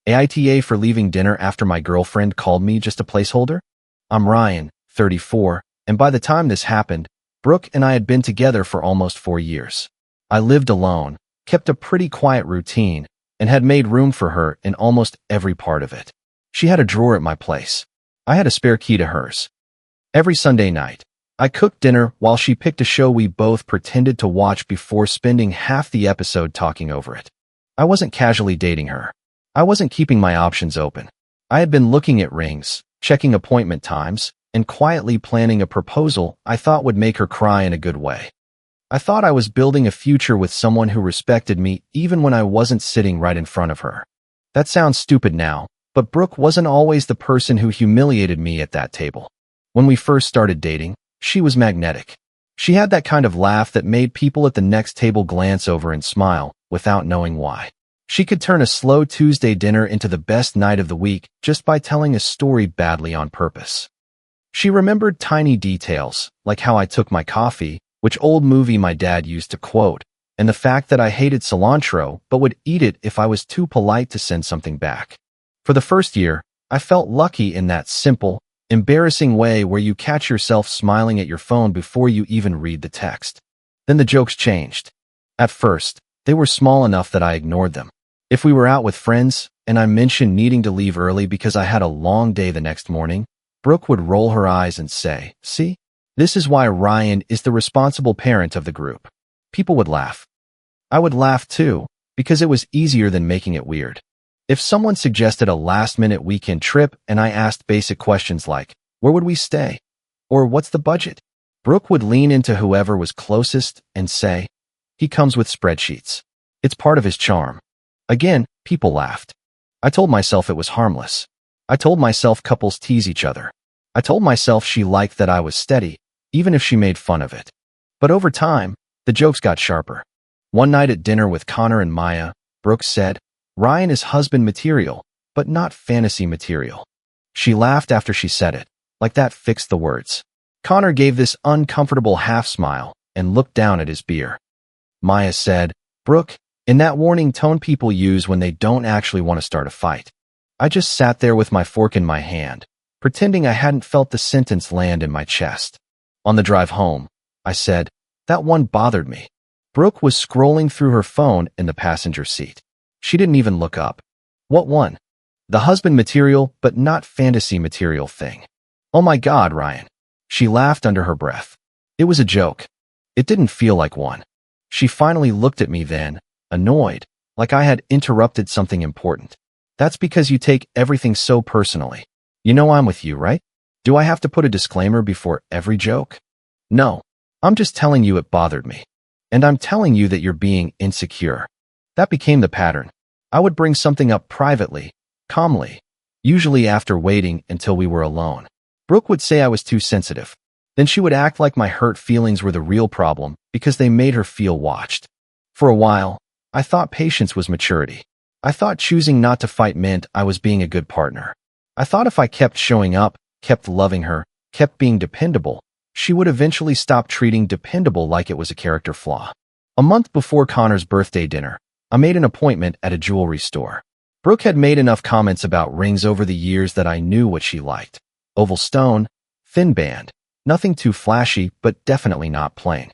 AITA for leaving dinner after my girlfriend called me just a placeholder? I'm Ryan, 34, and by the time this happened, Brooke and I had been together for almost 4 years. I lived alone, kept a pretty quiet routine, and had made room for her in almost every part of it. She had a drawer at my place. I had a spare key to hers. Every Sunday night, I cooked dinner while she picked a show we both pretended to watch before spending half the episode talking over it. I wasn't casually dating her. I wasn't keeping my options open. I had been looking at rings, checking appointment times, and quietly planning a proposal I thought would make her cry in a good way. I thought I was building a future with someone who respected me even when I wasn't sitting right in front of her. That sounds stupid now, but Brooke wasn't always the person who humiliated me at that table. When we first started dating, she was magnetic. She had that kind of laugh that made people at the next table glance over and smile without knowing why. She could turn a slow Tuesday dinner into the best night of the week just by telling a story badly on purpose. She remembered tiny details, like how I took my coffee, which old movie my dad used to quote, and the fact that I hated cilantro but would eat it if I was too polite to send something back. For the first year, I felt lucky in that simple, embarrassing way where you catch yourself smiling at your phone before you even read the text. Then the jokes changed. At first, they were small enough that I ignored them. If we were out with friends, and I mentioned needing to leave early because I had a long day the next morning, Brooke would roll her eyes and say, "See? This is why Ryan is the responsible parent of the group." People would laugh. I would laugh too, because it was easier than making it weird. If someone suggested a last-minute weekend trip and I asked basic questions like, "Where would we stay?" or "What's the budget?" Brooke would lean into whoever was closest and say, "He comes with spreadsheets. It's part of his charm." Again, people laughed. I told myself it was harmless. I told myself couples tease each other. I told myself she liked that I was steady, even if she made fun of it. But over time, the jokes got sharper. One night at dinner with Connor and Maya, Brooke said, "Ryan is husband material, but not fantasy material." She laughed after she said it, like that fixed the words. Connor gave this uncomfortable half-smile and looked down at his beer. Maya said, "Brooke," in that warning tone people use when they don't actually want to start a fight. I just sat there with my fork in my hand, pretending I hadn't felt the sentence land in my chest. On the drive home, I said, "That one bothered me." Brooke was scrolling through her phone in the passenger seat. She didn't even look up. "What one?" "The husband material, but not fantasy material thing." "Oh my God, Ryan." She laughed under her breath. It was a joke. It didn't feel like one. She finally looked at me then, annoyed, like I had interrupted something important. "That's because you take everything so personally. You know I'm with you, right? Do I have to put a disclaimer before every joke?" "No. I'm just telling you it bothered me. And I'm telling you that you're being insecure." That became the pattern. I would bring something up privately, calmly, usually after waiting until we were alone. Brooke would say I was too sensitive. Then she would act like my hurt feelings were the real problem because they made her feel watched. For a while, I thought patience was maturity. I thought choosing not to fight meant I was being a good partner. I thought if I kept showing up, kept loving her, kept being dependable, she would eventually stop treating dependable like it was a character flaw. A month before Connor's birthday dinner, I made an appointment at a jewelry store. Brooke had made enough comments about rings over the years that I knew what she liked. Oval stone, thin band, nothing too flashy, but definitely not plain.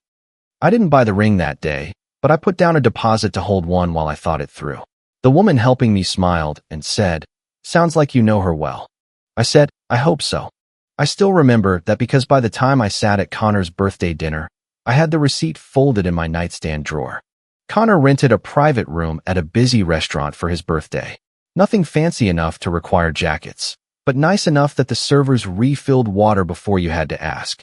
I didn't buy the ring that day, but I put down a deposit to hold one while I thought it through. The woman helping me smiled and said, "Sounds like you know her well." I said, "I hope so." I still remember that because by the time I sat at Connor's birthday dinner, I had the receipt folded in my nightstand drawer. Connor rented a private room at a busy restaurant for his birthday. Nothing fancy enough to require jackets, but nice enough that the servers refilled water before you had to ask.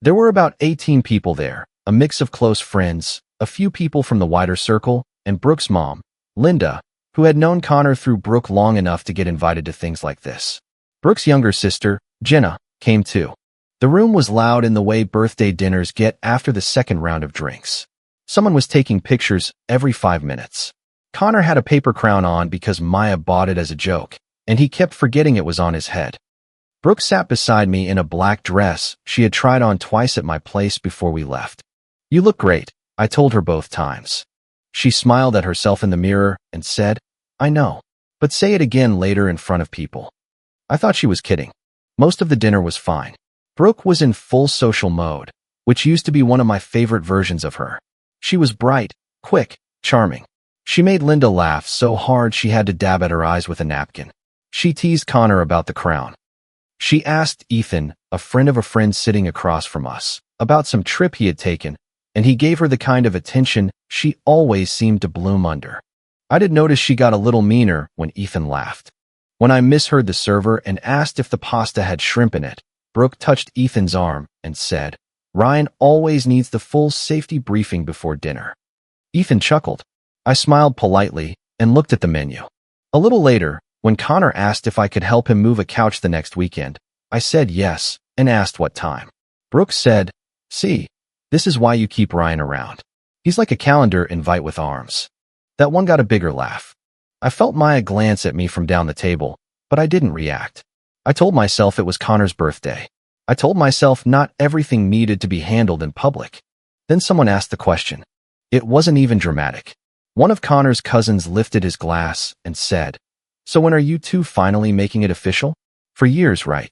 There were about 18 people there, a mix of close friends, a few people from the wider circle, and Brooke's mom, Linda, who had known Connor through Brooke long enough to get invited to things like this. Brooke's younger sister, Jenna, came too. The room was loud in the way birthday dinners get after the second round of drinks. Someone was taking pictures every 5 minutes. Connor had a paper crown on because Maya bought it as a joke, and he kept forgetting it was on his head. Brooke sat beside me in a black dress she had tried on twice at my place before we left. "You look great," I told her both times. She smiled at herself in the mirror and said, "I know." but say it again later in front of people. I thought she was kidding. Most of the dinner was fine. Brooke was in full social mode, which used to be one of my favorite versions of her. She was bright, quick, charming. She made Linda laugh so hard she had to dab at her eyes with a napkin. She teased Connor about the crown. She asked Ethan, a friend of a friend sitting across from us, about some trip he had taken, and he gave her the kind of attention she always seemed to bloom under. I did notice she got a little meaner when Ethan laughed. When I misheard the server and asked if the pasta had shrimp in it, Brooke touched Ethan's arm and said, "Ryan always needs the full safety briefing before dinner." Ethan chuckled. I smiled politely and looked at the menu. A little later, when Connor asked if I could help him move a couch the next weekend, I said yes and asked what time. Brooke said, "See, this is why you keep Ryan around. He's like a calendar invite with arms." That one got a bigger laugh. I felt Maya glance at me from down the table, but I didn't react. I told myself it was Connor's birthday. I told myself not everything needed to be handled in public. Then someone asked the question. It wasn't even dramatic. One of Connor's cousins lifted his glass and said, "So when are you two finally making it official?" For years, right?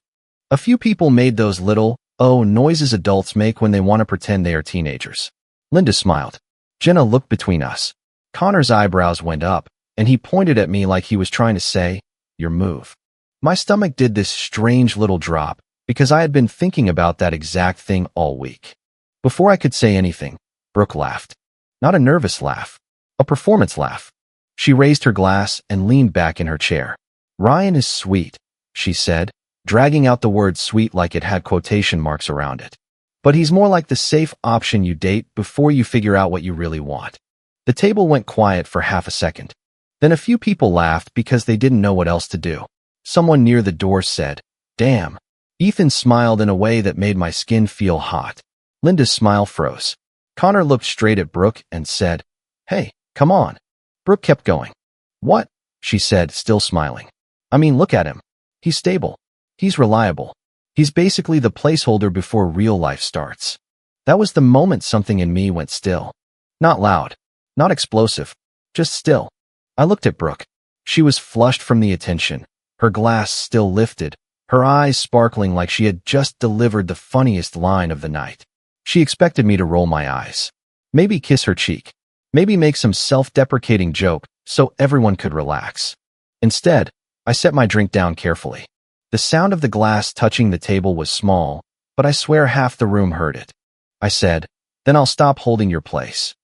A few people made those little, oh, noises adults make when they want to pretend they are teenagers. Linda smiled. Jenna looked between us. Connor's eyebrows went up, and he pointed at me like he was trying to say, "Your move." My stomach did this strange little drop because I had been thinking about that exact thing all week. Before I could say anything, Brooke laughed. Not a nervous laugh, a performance laugh. She raised her glass and leaned back in her chair. "Ryan is sweet," she said, dragging out the word sweet like it had quotation marks around it. "But he's more like the safe option you date before you figure out what you really want." The table went quiet for half a second. Then a few people laughed because they didn't know what else to do. Someone near the door said, "Damn." Ethan smiled in a way that made my skin feel hot. Linda's smile froze. Connor looked straight at Brooke and said, "Hey, come on." Brooke kept going. "What?" she said, still smiling. "I mean, look at him. He's stable. He's reliable. He's basically the placeholder before real life starts." That was the moment something in me went still. Not loud, not explosive, just still. I looked at Brooke. She was flushed from the attention, her glass still lifted, her eyes sparkling like she had just delivered the funniest line of the night. She expected me to roll my eyes, maybe kiss her cheek, maybe make some self-deprecating joke so everyone could relax. Instead, I set my drink down carefully. The sound of the glass touching the table was small, but I swear half the room heard it. I said, "Then I'll stop holding your place."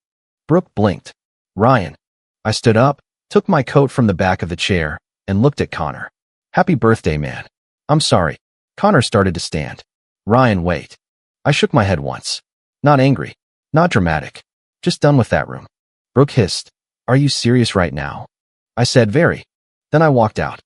Brooke blinked. "Ryan." I stood up, took my coat from the back of the chair, and looked at Connor. "Happy birthday, man." "I'm sorry." Connor started to stand. "Ryan, wait." I shook my head once. Not angry, not dramatic, just done with that room. Brooke hissed, "Are you serious right now?" I said, "Very." Then I walked out.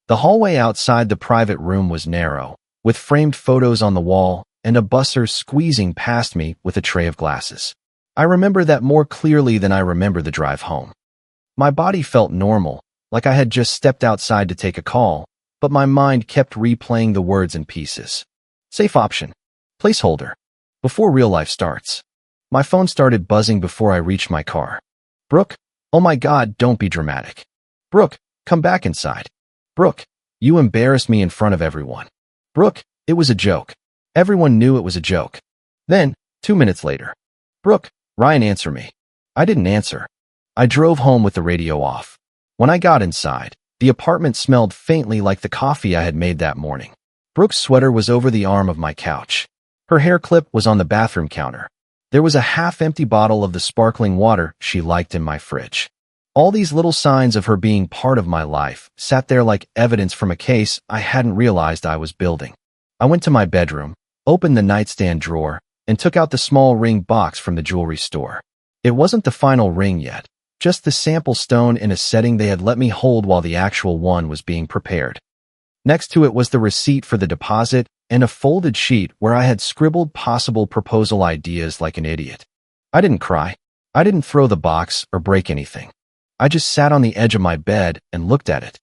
The hallway outside the private room was narrow, with framed photos on the wall and a busser squeezing past me with a tray of glasses. I remember that more clearly than I remember the drive home. My body felt normal, like I had just stepped outside to take a call, but my mind kept replaying the words in pieces. Safe option. Placeholder. Before real life starts. My phone started buzzing before I reached my car. "Brooke, oh my God, don't be dramatic." "Brooke, come back inside." "Brooke, you embarrassed me in front of everyone." "Brooke, it was a joke." Everyone knew it was a joke. Then, 2 minutes later, "Brooke, Ryan, answer me." I didn't answer. I drove home with the radio off. When I got inside, the apartment smelled faintly like the coffee I had made that morning. Brooke's sweater was over the arm of my couch. Her hair clip was on the bathroom counter. There was a half-empty bottle of the sparkling water she liked in my fridge. All these little signs of her being part of my life sat there like evidence from a case I hadn't realized I was building. I went to my bedroom, opened the nightstand drawer, and took out the small ring box from the jewelry store. It wasn't the final ring yet, just the sample stone in a setting they had let me hold while the actual one was being prepared. Next to it was the receipt for the deposit and a folded sheet where I had scribbled possible proposal ideas like an idiot. I didn't cry. I didn't throw the box or break anything. I just sat on the edge of my bed and looked at it.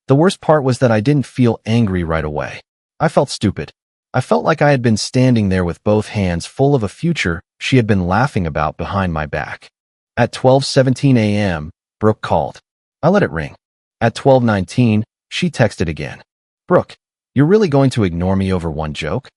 The worst part was that I didn't feel angry right away. I felt stupid. I felt like I had been standing there with both hands full of a future she had been laughing about behind my back. At 12:17 a.m., Brooke called. I let it ring. At 12:19, she texted again. Brooke, you're really going to ignore me over one joke?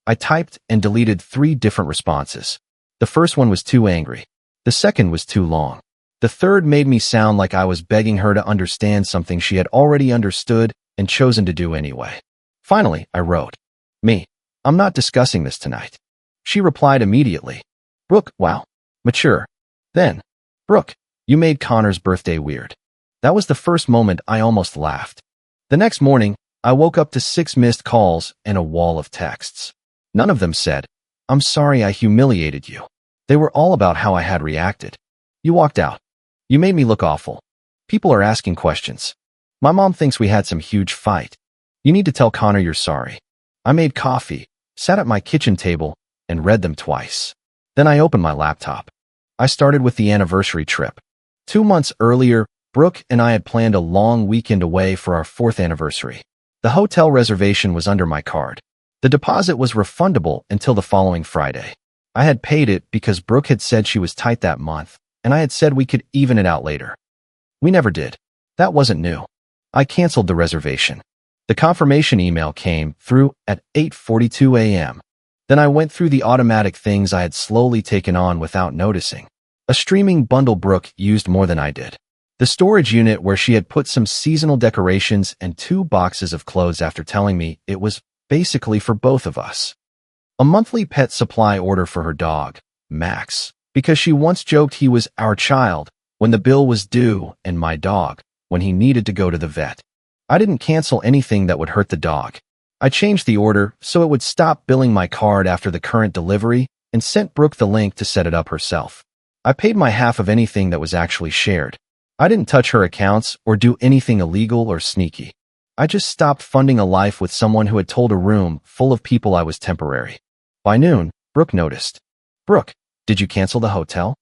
I typed and deleted 3 different responses. The first one was too angry. The second was too long. The third made me sound like I was begging her to understand something she had already understood and chosen to do anyway. Finally, I wrote, "Me, I'm not discussing this tonight." She replied immediately, "Brooke, wow, mature." Then, "Brooke, you made Connor's birthday weird." That was the first moment I almost laughed. The next morning, I woke up to 6 missed calls and a wall of texts. None of them said, "I'm sorry I humiliated you." They were all about how I had reacted. "You walked out. You made me look awful. People are asking questions. My mom thinks we had some huge fight. You need to tell Connor you're sorry." I made coffee, sat at my kitchen table, and read them twice. Then I opened my laptop. I started with the anniversary trip. 2 months earlier, Brooke and I had planned a long weekend away for our 4th anniversary. The hotel reservation was under my card. The deposit was refundable until the following Friday. I had paid it because Brooke had said she was tight that month, and I had said we could even it out later. We never did. That wasn't new. I canceled the reservation. The confirmation email came through at 8:42 a.m. Then I went through the automatic things I had slowly taken on without noticing. A streaming bundle Brooke used more than I did. The storage unit where she had put some seasonal decorations and 2 boxes of clothes after telling me it was basically for both of us. A monthly pet supply order for her dog, Max, because she once joked he was our child when the bill was due, and my dog when he needed to go to the vet. I didn't cancel anything that would hurt the dog. I changed the order so it would stop billing my card after the current delivery and sent Brooke the link to set it up herself. I paid my half of anything that was actually shared. I didn't touch her accounts or do anything illegal or sneaky. I just stopped funding a life with someone who had told a room full of people I was temporary. By noon, Brooke noticed. "Brooke, did you cancel the hotel?"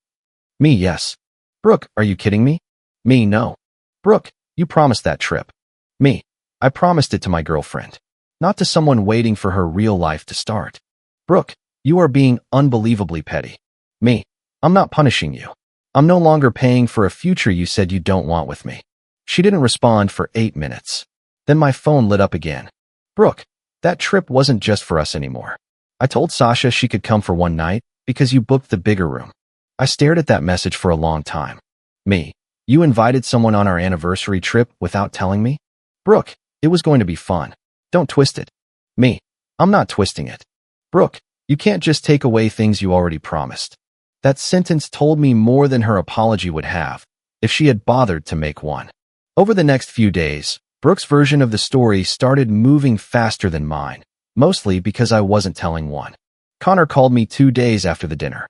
Me, yes. "Brooke, are you kidding me?" Me, no. "Brooke, you promised that trip." Me, I promised it to my girlfriend, not to someone waiting for her real life to start. "Brooke, you are being unbelievably petty." Me, I'm not punishing you. I'm no longer paying for a future you said you don't want with me. She didn't respond for 8 minutes. Then my phone lit up again. "Brooke, that trip wasn't just for us anymore. I told Sasha she could come for one night because you booked the bigger room." I stared at that message for a long time. Me, you invited someone on our anniversary trip without telling me? "Brooke, it was going to be fun. Don't twist it." Me, I'm not twisting it. "Brooke, you can't just take away things you already promised." That sentence told me more than her apology would have, if she had bothered to make one. Over the next few days, Brooke's version of the story started moving faster than mine, mostly because I wasn't telling one. Connor called me 2 days after the dinner.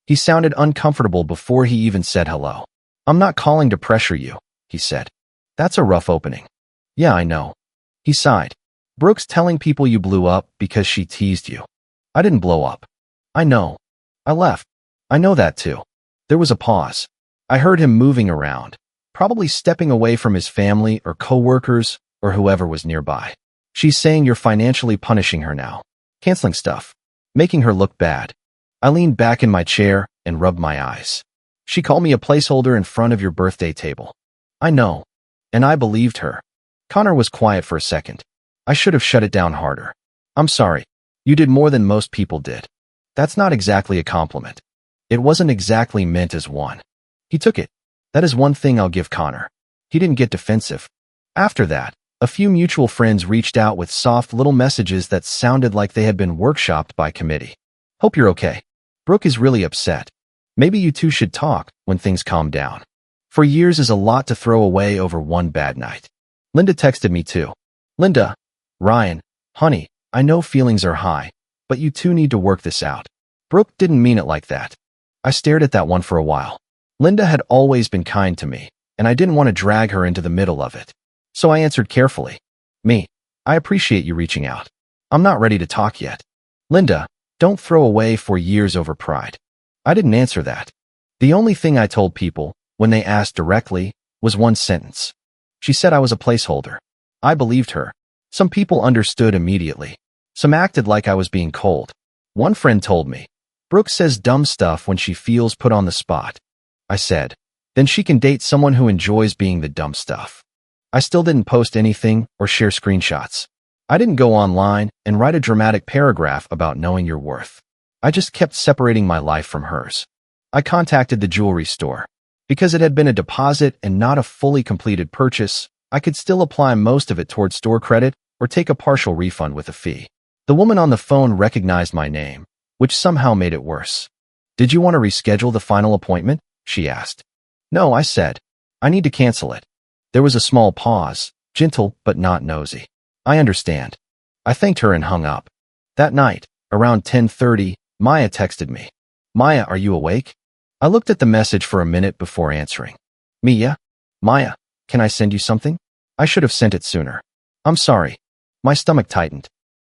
He sounded uncomfortable before he even said hello. "I'm not calling to pressure you," he said. "That's a rough opening." "Yeah, I know." He sighed. "Brooke's telling people you blew up because she teased you." "I didn't blow up." "I know. I left." "I know that too." There was a pause. I heard him moving around, probably stepping away from his family or coworkers or whoever was nearby. "She's saying you're financially punishing her now. Canceling stuff. Making her look bad." I leaned back in my chair and rubbed my eyes. "She called me a placeholder in front of your birthday table." "I know." And I believed her. Connor was quiet for a second. I should have shut it down harder. "I'm sorry. You did more than most people did." That's not exactly a compliment. It wasn't exactly meant as one. He took it. That is one thing I'll give Connor. He didn't get defensive. After that, a few mutual friends reached out with soft little messages that sounded like they had been workshopped by committee. "Hope you're okay. Brooke is really upset. Maybe you two should talk when things calm down." For years is a lot to throw away over one bad night. Linda texted me too. "Linda, Ryan, honey, I know feelings are high, but you two need to work this out." Brooke didn't mean it like that. I stared at that one for a while. Linda had always been kind to me, and I didn't want to drag her into the middle of it. So I answered carefully. "Me, I appreciate you reaching out. I'm not ready to talk yet." "Linda, don't throw away 4 years over pride." I didn't answer that. The only thing I told people, when they asked directly, was one sentence. She said I was a placeholder. I believed her. Some people understood immediately. Some acted like I was being cold. One friend told me, "Brooke says dumb stuff when she feels put on the spot." I said, "Then she can date someone who enjoys being the dumb stuff." I still didn't post anything or share screenshots. I didn't go online and write a dramatic paragraph about knowing your worth. I just kept separating my life from hers. I contacted the jewelry store. Because it had been a deposit and not a fully completed purchase, I could still apply most of it towards store credit or take a partial refund with a fee. The woman on the phone recognized my name, which somehow made it worse. "Did you want to reschedule the final appointment?" she asked. "No," I said. "I need to cancel it." There was a small pause, gentle but not nosy. "I understand." I thanked her and hung up. That night, around 10:30, Maya texted me. "Maya, are you awake?" I looked at the message for a minute before answering. "Mia? Maya, can I send you something? I should have sent it sooner. I'm sorry." My stomach tightened.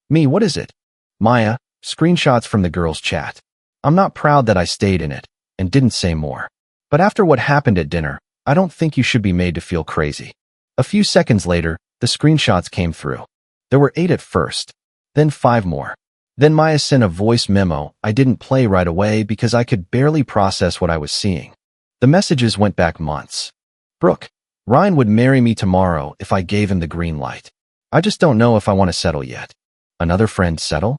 "Me, what is it?" "Maya, screenshots from the girls' chat." I'm not proud that I stayed in it and didn't say more. But after what happened at dinner, I don't think you should be made to feel crazy. A few seconds later, the screenshots came through. There were 8 at first, then 5 more. Then Maya sent a voice memo I didn't play right away because I could barely process what I was seeing. The messages went back months. "Brooke, Ryan would marry me tomorrow if I gave him the green light. I just don't know if I want to settle yet." Another friend settle?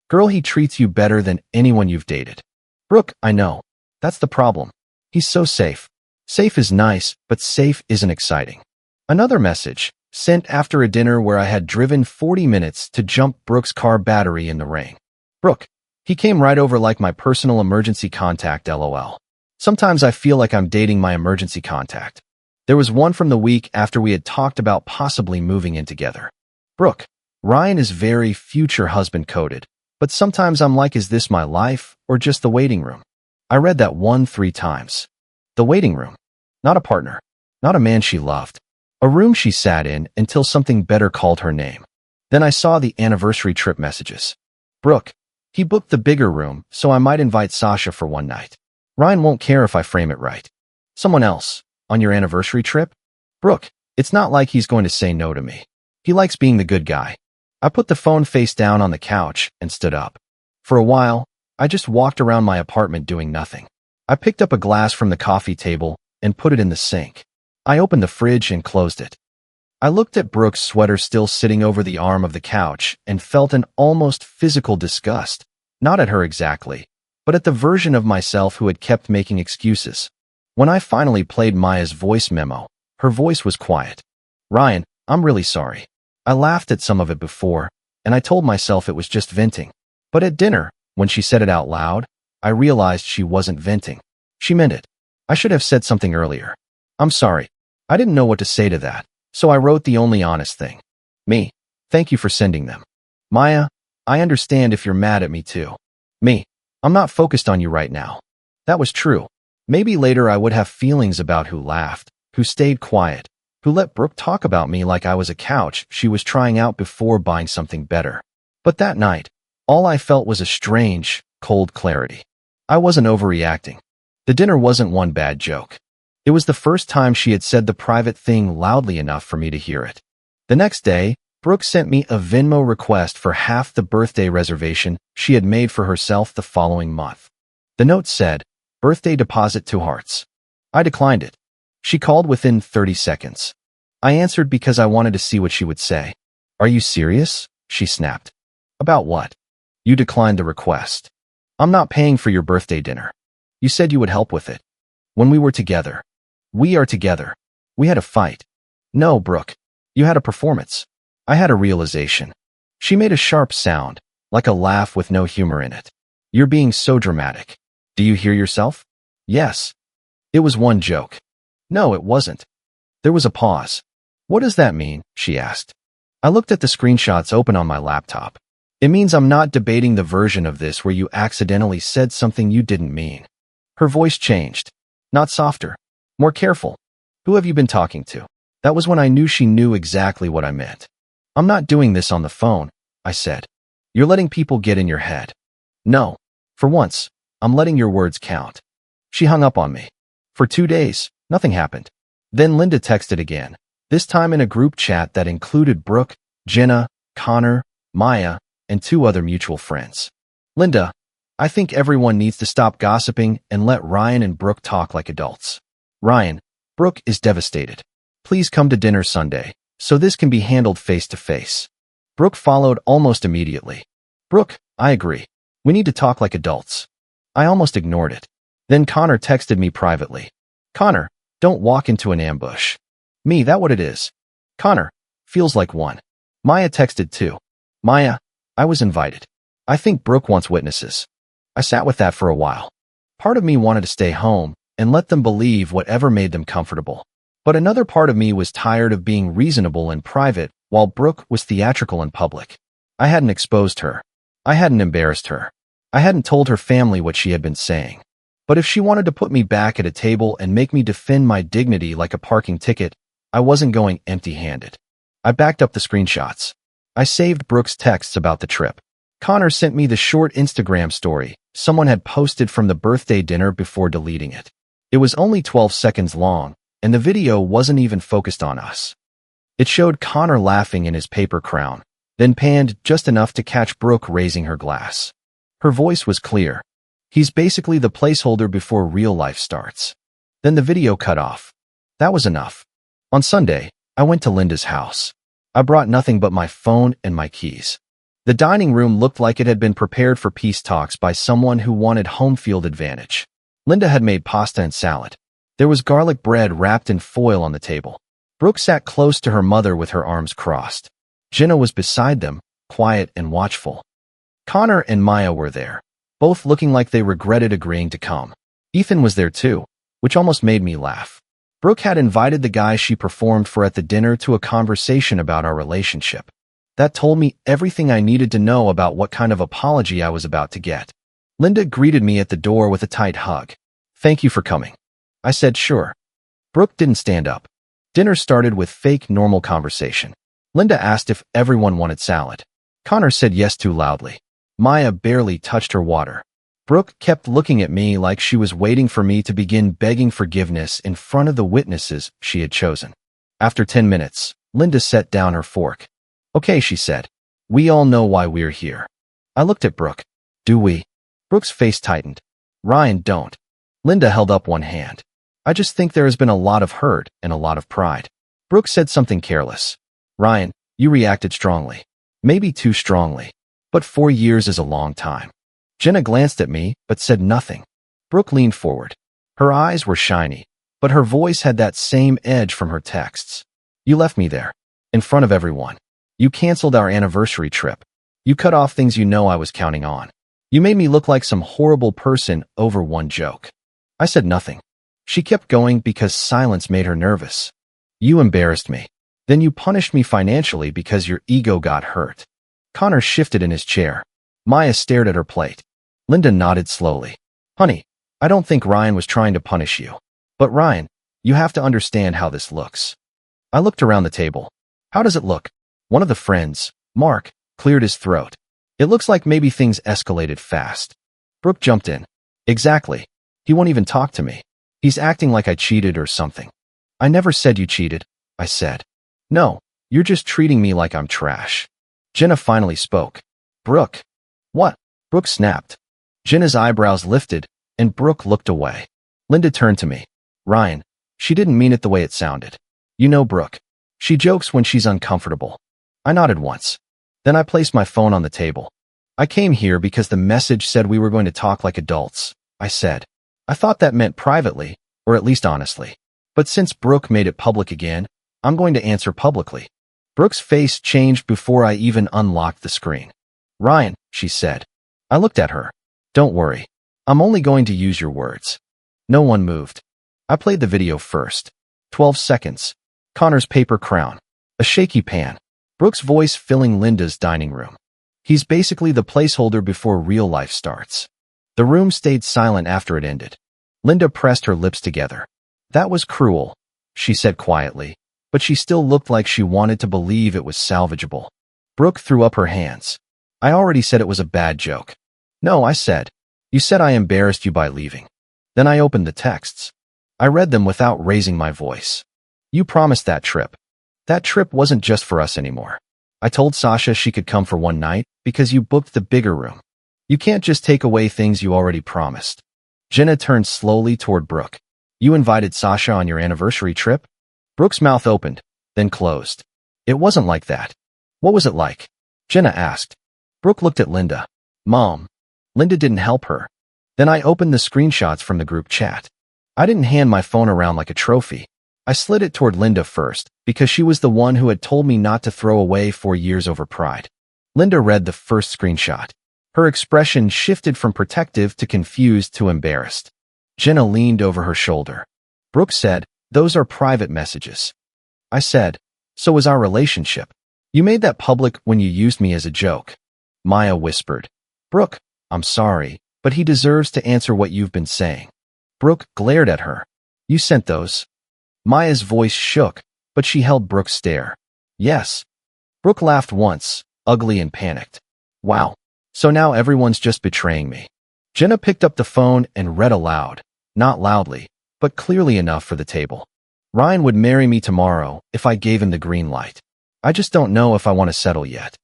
"Girl, he treats you better than anyone you've dated." "Brooke, I know. That's the problem. He's so safe." Safe is nice, but safe isn't exciting. Another message, sent after a dinner where I had driven 40 minutes to jump Brooke's car battery in the rain. "Brooke, he came right over like my personal emergency contact, lol. Sometimes I feel like I'm dating my emergency contact." There was one from the week after we had talked about possibly moving in together. "Brooke, Ryan is very future husband coded, but sometimes I'm like, is this my life or just the waiting room?" I read that one 3 times. The waiting room. Not a partner. Not a man she loved. A room she sat in until something better called her name. Then I saw the anniversary trip messages. "Brooke, he booked the bigger room, so I might invite Sasha for one night. Ryan won't care if I frame it right." "Someone else? On your anniversary trip?" "Brooke, it's not like he's going to say no to me. He likes being the good guy." I put the phone face down on the couch and stood up. For a while, I just walked around my apartment doing nothing. I picked up a glass from the coffee table and put it in the sink. I opened the fridge and closed it. I looked at Brooke's sweater still sitting over the arm of the couch and felt an almost physical disgust, not at her exactly, but at the version of myself who had kept making excuses. When I finally played Maya's voice memo, her voice was quiet. "Ryan, I'm really sorry. I laughed at some of it before, and I told myself it was just venting. But at dinner, when she said it out loud, I realized she wasn't venting. She meant it. I should have said something earlier. I'm sorry. I didn't know what to say to that, so I wrote the only honest thing. Me, thank you for sending them. Maya, I understand if you're mad at me too. Me, I'm not focused on you right now." That was true. Maybe later I would have feelings about who laughed, who stayed quiet, who let Brooke talk about me like I was a couch she was trying out before buying something better. But that night, all I felt was a strange, cold clarity. I wasn't overreacting. The dinner wasn't one bad joke. It was the first time she had said the private thing loudly enough for me to hear it. The next day, Brooke sent me a Venmo request for half the birthday reservation she had made for herself the following month. The note said, "Birthday deposit 2 hearts." I declined it. She called within 30 seconds. I answered because I wanted to see what she would say. "Are you serious?" she snapped. "About what?" "You declined the request. I'm not paying for your birthday dinner. You said you would help with it. When we were together. We are together. We had a fight." "No, Brooke. You had a performance." I had a realization. She made a sharp sound, like a laugh with no humor in it. "You're being so dramatic. Do you hear yourself?" "Yes." "It was one joke." "No, it wasn't." There was a pause. "What does that mean?" she asked. I looked at the screenshots open on my laptop. "It means I'm not debating the version of this where you accidentally said something you didn't mean." Her voice changed. Not softer. More careful. "Who have you been talking to?" That was when I knew she knew exactly what I meant. "I'm not doing this on the phone," I said. "You're letting people get in your head." "No. For once, I'm letting your words count." She hung up on me. For 2 days, nothing happened. Then Linda texted again, this time in a group chat that included Brooke, Jenna, Connor, Maya, and 2 other mutual friends. "Linda, I think everyone needs to stop gossiping and let Ryan and Brooke talk like adults. Ryan, Brooke is devastated. Please come to dinner Sunday, so this can be handled face to face. Brooke followed almost immediately. Brooke, I agree. We need to talk like adults. I almost ignored it. Then Connor texted me privately. Connor, don't walk into an ambush. Me, that what it is. Connor, feels like one. Maya texted too. Maya, I was invited. I think Brooke wants witnesses. I sat with that for a while. Part of me wanted to stay home and let them believe whatever made them comfortable. But another part of me was tired of being reasonable in private while Brooke was theatrical in public. I hadn't exposed her. I hadn't embarrassed her. I hadn't told her family what she had been saying. But if she wanted to put me back at a table and make me defend my dignity like a parking ticket, I wasn't going empty-handed. I backed up the screenshots. I saved Brooke's texts about the trip. Connor sent me the short Instagram story someone had posted from the birthday dinner before deleting it. It was only 12 seconds long, and the video wasn't even focused on us. It showed Connor laughing in his paper crown, then panned just enough to catch Brooke raising her glass. Her voice was clear. He's basically the placeholder before real life starts. Then the video cut off. That was enough. On Sunday, I went to Linda's house. I brought nothing but my phone and my keys. The dining room looked like it had been prepared for peace talks by someone who wanted home field advantage. Linda had made pasta and salad. There was garlic bread wrapped in foil on the table. Brooke sat close to her mother with her arms crossed. Jenna was beside them, quiet and watchful. Connor and Maya were there, both looking like they regretted agreeing to come. Ethan was there too, which almost made me laugh. Brooke had invited the guy she performed for at the dinner to a conversation about our relationship. That told me everything I needed to know about what kind of apology I was about to get. Linda greeted me at the door with a tight hug. Thank you for coming. I said sure. Brooke didn't stand up. Dinner started with fake normal conversation. Linda asked if everyone wanted salad. Connor said yes too loudly. Maya barely touched her water. Brooke kept looking at me like she was waiting for me to begin begging forgiveness in front of the witnesses she had chosen. After 10 minutes, Linda set down her fork. Okay, she said. We all know why we're here. I looked at Brooke. Do we? Brooke's face tightened. Ryan, don't. Linda held up one hand. I just think there has been a lot of hurt and a lot of pride. Brooke said something careless. Ryan, you reacted strongly. Maybe too strongly. But 4 years is a long time. Jenna glanced at me, but said nothing. Brooke leaned forward. Her eyes were shiny, but her voice had that same edge from her texts. You left me there, in front of everyone. You canceled our anniversary trip. You cut off things you know I was counting on. You made me look like some horrible person over one joke. I said nothing. She kept going because silence made her nervous. You embarrassed me. Then you punished me financially because your ego got hurt. Connor shifted in his chair. Maya stared at her plate. Linda nodded slowly. Honey, I don't think Ryan was trying to punish you. But Ryan, you have to understand how this looks. I looked around the table. How does it look? One of the friends, Mark, cleared his throat. It looks like maybe things escalated fast. Brooke jumped in. Exactly. He won't even talk to me. He's acting like I cheated or something. I never said you cheated, I said. No, you're just treating me like I'm trash. Jenna finally spoke. Brooke. What? Brooke snapped. Jenna's eyebrows lifted, and Brooke looked away. Linda turned to me. Ryan, she didn't mean it the way it sounded. You know Brooke. She jokes when she's uncomfortable. I nodded once. Then I placed my phone on the table. I came here because the message said we were going to talk like adults, I said. I thought that meant privately, or at least honestly. But since Brooke made it public again, I'm going to answer publicly. Brooke's face changed before I even unlocked the screen. Ryan, she said. I looked at her. Don't worry. I'm only going to use your words. No one moved. I played the video first. 12 seconds. Connor's paper crown. A shaky pan. Brooke's voice filling Linda's dining room. He's basically the placeholder before real life starts. The room stayed silent after it ended. Linda pressed her lips together. That was cruel, she said quietly, but she still looked like she wanted to believe it was salvageable. Brooke threw up her hands. I already said it was a bad joke. No, I said. You said I embarrassed you by leaving. Then I opened the texts. I read them without raising my voice. You promised that trip. That trip wasn't just for us anymore. I told Sasha she could come for one night because you booked the bigger room. You can't just take away things you already promised. Jenna turned slowly toward Brooke. You invited Sasha on your anniversary trip? Brooke's mouth opened, then closed. It wasn't like that. What was it like? Jenna asked. Brooke looked at Linda. Mom. Linda didn't help her. Then I opened the screenshots from the group chat. I didn't hand my phone around like a trophy. I slid it toward Linda first, because she was the one who had told me not to throw away 4 years over pride. Linda read the first screenshot. Her expression shifted from protective to confused to embarrassed. Jenna leaned over her shoulder. Brooke said, "Those are private messages." I said, "So is our relationship. You made that public when you used me as a joke." Maya whispered, "Brooke, I'm sorry, but he deserves to answer what you've been saying." Brooke glared at her. "You sent those?" Maya's voice shook, but she held Brooke's stare. "Yes." Brooke laughed once, ugly and panicked. "Wow. So now everyone's just betraying me." Jenna picked up the phone and read aloud, not loudly, but clearly enough for the table. "Ryan would marry me tomorrow if I gave him the green light. I just don't know if I want to settle yet."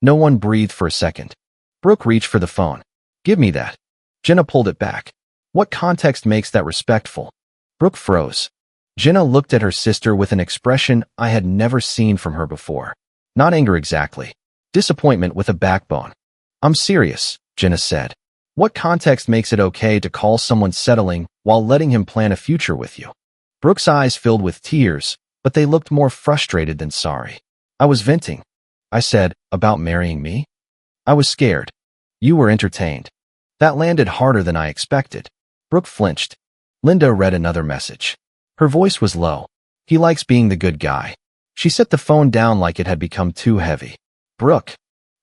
No one breathed for a second. Brooke reached for the phone. "Give me that." Jenna pulled it back. "What context makes that respectful?" Brooke froze. Jenna looked at her sister with an expression I had never seen from her before. Not anger exactly. Disappointment with a backbone. "I'm serious," Jenna said. "What context makes it okay to call someone settling while letting him plan a future with you?" Brooke's eyes filled with tears, but they looked more frustrated than sorry. "I was venting." I said, "About marrying me?" "I was scared." "You were entertained." That landed harder than I expected. Brooke flinched. Linda read another message. Her voice was low. "He likes being the good guy." She set the phone down like it had become too heavy. "Brooke."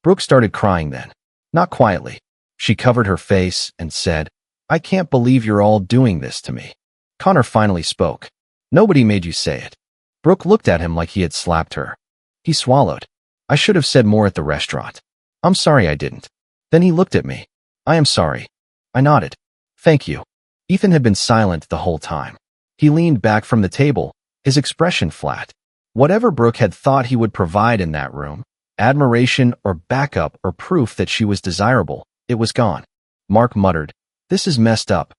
Brooke started crying then. Not quietly. She covered her face and said, "I can't believe you're all doing this to me." Connor finally spoke. "Nobody made you say it." Brooke looked at him like he had slapped her. He swallowed. "I should have said more at the restaurant. I'm sorry I didn't." Then he looked at me. "I am sorry." I nodded. "Thank you." Ethan had been silent the whole time. He leaned back from the table, his expression flat. Whatever Brooke had thought he would provide in that room, admiration or backup or proof that she was desirable, it was gone. Mark muttered, "This is messed up."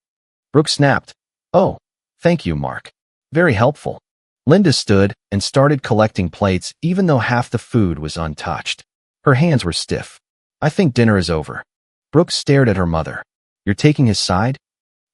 Brooke snapped, "Oh, thank you, Mark. Very helpful." Linda stood and started collecting plates even though half the food was untouched. Her hands were stiff. "I think dinner is over." Brooke stared at her mother. "You're taking his side?"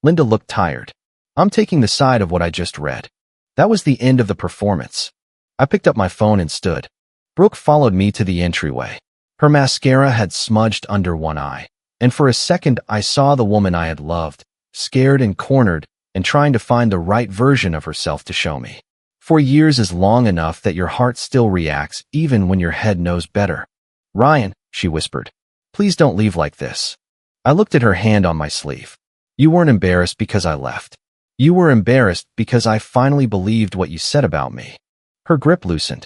Linda looked tired. "I'm taking the side of what I just read." That was the end of the performance. I picked up my phone and stood. Brooke followed me to the entryway. Her mascara had smudged under one eye, and for a second I saw the woman I had loved, scared and cornered, and trying to find the right version of herself to show me. 4 years is long enough that your heart still reacts even when your head knows better. "Ryan," she whispered, "please don't leave like this." I looked at her hand on my sleeve. "You weren't embarrassed because I left. You were embarrassed because I finally believed what you said about me." Her grip loosened.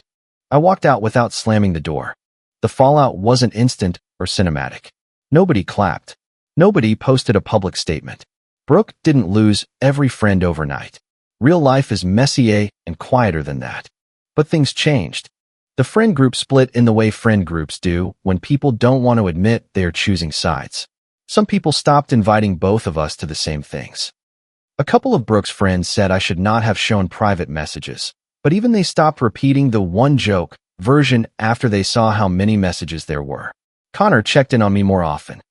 I walked out without slamming the door. The fallout wasn't instant or cinematic. Nobody clapped. Nobody posted a public statement. Brooke didn't lose every friend overnight. Real life is messier and quieter than that. But things changed. The friend group split in the way friend groups do when people don't want to admit they are choosing sides. Some people stopped inviting both of us to the same things. A couple of Brooke's friends said I should not have shown private messages, but even they stopped repeating the one joke version after they saw how many messages there were. Connor checked in on me more often.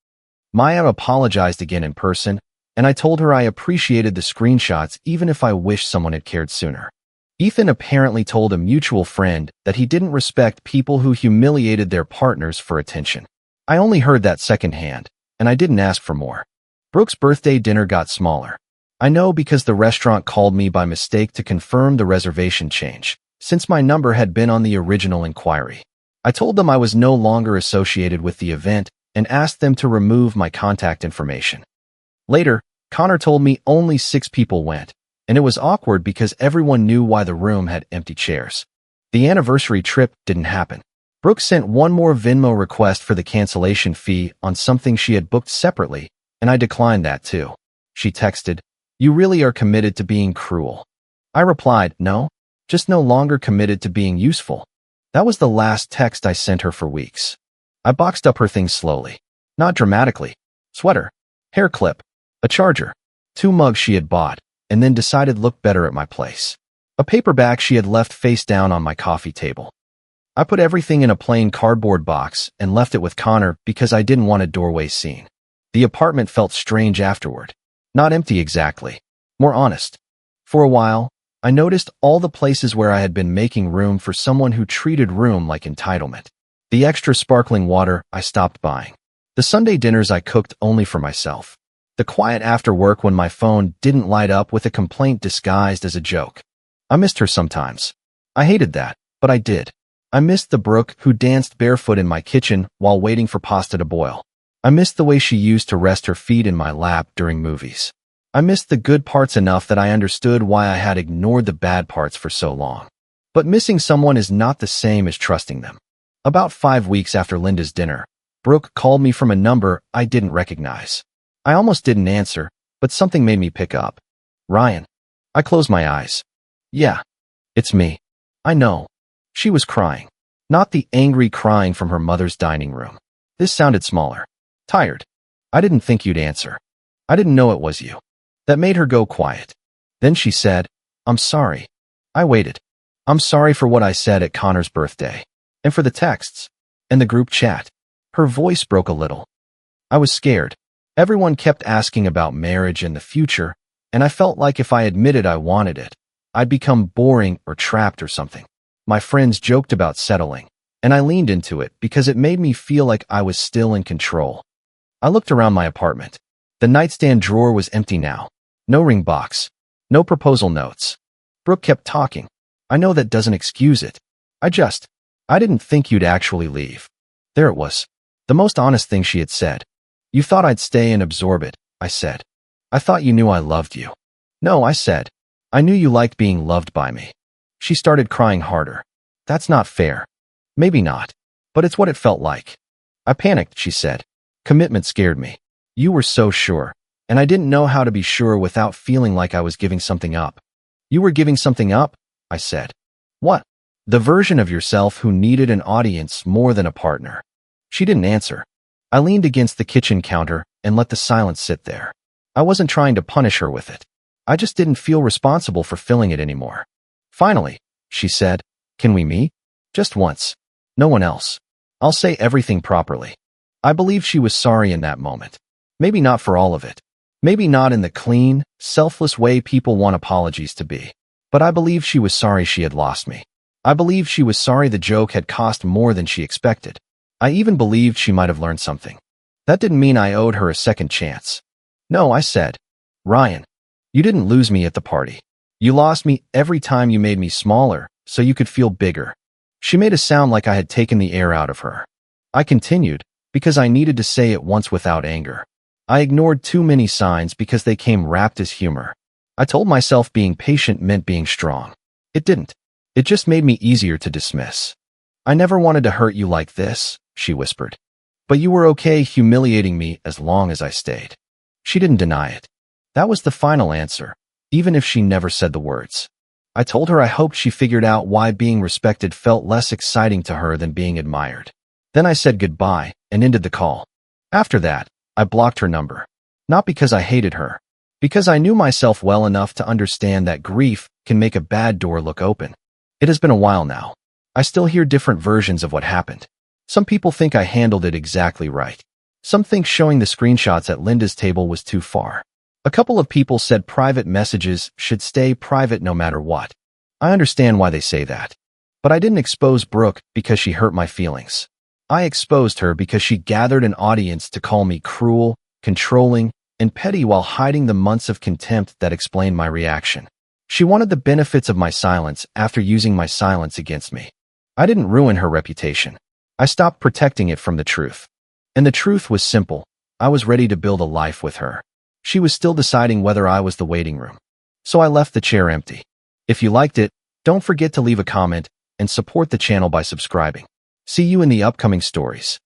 Maya apologized again in person, and I told her I appreciated the screenshots even if I wished someone had cared sooner. Ethan apparently told a mutual friend that he didn't respect people who humiliated their partners for attention. I only heard that secondhand, and I didn't ask for more. Brooke's birthday dinner got smaller. I know because the restaurant called me by mistake to confirm the reservation change, since my number had been on the original inquiry. I told them I was no longer associated with the event and asked them to remove my contact information. Later, Connor told me only 6 people went, and it was awkward because everyone knew why the room had empty chairs. The anniversary trip didn't happen. Brooke sent one more Venmo request for the cancellation fee on something she had booked separately, and I declined that too. She texted, "You really are committed to being cruel." I replied, "No, just no longer committed to being useful." That was the last text I sent her for weeks. I boxed up her things slowly. Not dramatically. Sweater, hair clip, a charger, 2 mugs she had bought, and then decided looked better at my place. A paperback she had left face down on my coffee table. I put everything in a plain cardboard box and left it with Connor because I didn't want a doorway scene. The apartment felt strange afterward. Not empty exactly. More honest. For a while, I noticed all the places where I had been making room for someone who treated room like entitlement. The extra sparkling water I stopped buying. The Sunday dinners I cooked only for myself. The quiet after work when my phone didn't light up with a complaint disguised as a joke. I missed her sometimes. I hated that, but I did. I missed the Brooke who danced barefoot in my kitchen while waiting for pasta to boil. I missed the way she used to rest her feet in my lap during movies. I missed the good parts enough that I understood why I had ignored the bad parts for so long. But missing someone is not the same as trusting them. About 5 weeks after Linda's dinner, Brooke called me from a number I didn't recognize. I almost didn't answer, but something made me pick up. Ryan. I closed my eyes. Yeah, it's me. I know. She was crying. Not the angry crying from her mother's dining room. This sounded smaller. Tired. I didn't think you'd answer. I didn't know it was you. That made her go quiet. Then she said, I'm sorry. I waited. I'm sorry for what I said at Connor's birthday. And for the texts. And the group chat. Her voice broke a little. I was scared. Everyone kept asking about marriage and the future, and I felt like if I admitted I wanted it, I'd become boring or trapped or something. My friends joked about settling, and I leaned into it because it made me feel like I was still in control. I looked around my apartment. The nightstand drawer was empty now. No ring box. No proposal notes. Brooke kept talking. I know that doesn't excuse it. I didn't think you'd actually leave. There it was. The most honest thing she had said. You thought I'd stay and absorb it, I said. I thought you knew I loved you. No, I said. I knew you liked being loved by me. She started crying harder. That's not fair. Maybe not. But it's what it felt like. I panicked, she said. Commitment scared me. You were so sure. And I didn't know how to be sure without feeling like I was giving something up. You were giving something up? I said. What? The version of yourself who needed an audience more than a partner. She didn't answer. I leaned against the kitchen counter and let the silence sit there. I wasn't trying to punish her with it. I just didn't feel responsible for filling it anymore. Finally, she said, can we meet? Just once. No one else. I'll say everything properly. I believe she was sorry in that moment. Maybe not for all of it. Maybe not in the clean, selfless way people want apologies to be. But I believe she was sorry she had lost me. I believe she was sorry the joke had cost more than she expected. I even believed she might have learned something. That didn't mean I owed her a second chance. No, I said. Ryan, you didn't lose me at the party. You lost me every time you made me smaller, so you could feel bigger. She made a sound like I had taken the air out of her. I continued, because I needed to say it once without anger. I ignored too many signs because they came wrapped as humor. I told myself being patient meant being strong. It didn't. It just made me easier to dismiss. I never wanted to hurt you like this, she whispered. But you were okay humiliating me as long as I stayed. She didn't deny it. That was the final answer, even if she never said the words. I told her I hoped she figured out why being respected felt less exciting to her than being admired. Then I said goodbye and ended the call. After that, I blocked her number. Not because I hated her. Because I knew myself well enough to understand that grief can make a bad door look open. It has been a while now. I still hear different versions of what happened. Some people think I handled it exactly right. Some think showing the screenshots at Linda's table was too far. A couple of people said private messages should stay private no matter what. I understand why they say that. But I didn't expose Brooke because she hurt my feelings. I exposed her because she gathered an audience to call me cruel, controlling, and petty while hiding the months of contempt that explained my reaction. She wanted the benefits of my silence after using my silence against me. I didn't ruin her reputation. I stopped protecting it from the truth. And the truth was simple. I was ready to build a life with her. She was still deciding whether I was the waiting room. So I left the chair empty. If you liked it, don't forget to leave a comment and support the channel by subscribing. See you in the upcoming stories.